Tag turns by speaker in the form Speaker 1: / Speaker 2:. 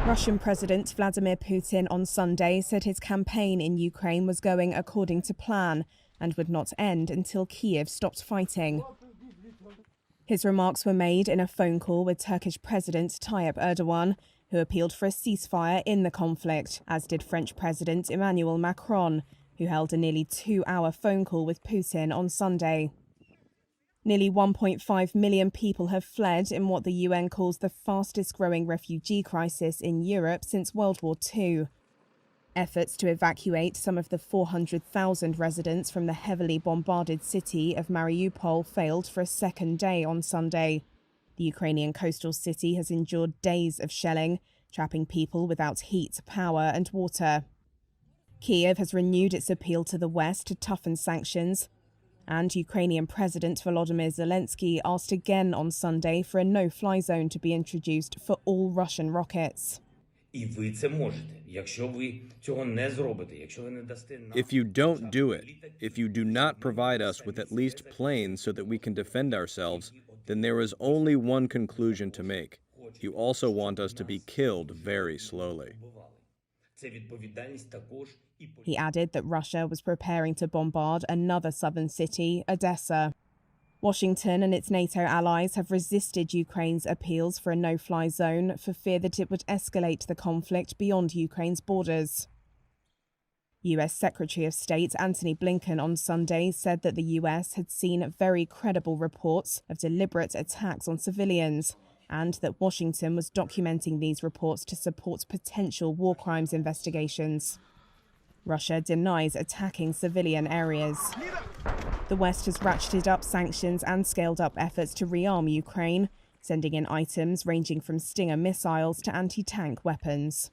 Speaker 1: Russian President Vladimir Putin on Sunday said his campaign in Ukraine was going according to plan and would not end until Kyiv stopped fighting. His remarks were made in a phone call with Turkish President Tayyip Erdogan, who appealed for a ceasefire in the conflict, as did French President Emmanuel Macron, who held a nearly 2-hour phone call with Putin on Sunday. Nearly 1.5 million people have fled in what the UN calls the fastest-growing refugee crisis in Europe since World War II. Efforts to evacuate some of the 400,000 residents from the heavily bombarded city of Mariupol failed for a second day on Sunday. The Ukrainian coastal city has endured days of shelling, trapping people without heat, power and water. Kyiv has renewed its appeal to the West to toughen sanctions, and Ukrainian President Volodymyr Zelensky asked again on Sunday for a no-fly zone to be introduced for all Russian rockets.
Speaker 2: If you don't do it, if you do not provide us with at least planes so that we can defend ourselves, then there is only one conclusion to make. You also want us to be killed very slowly.
Speaker 1: He added that Russia was preparing to bombard another southern city, Odessa. Washington and its NATO allies have resisted Ukraine's appeals for a no-fly zone for fear that it would escalate the conflict beyond Ukraine's borders. US Secretary of State Antony Blinken on Sunday said that the US had seen very credible reports of deliberate attacks on civilians, and that Washington was documenting these reports to support potential war crimes investigations. Russia denies attacking civilian areas. The West has ratcheted up sanctions and scaled up efforts to rearm Ukraine, sending in items ranging from Stinger missiles to anti-tank weapons.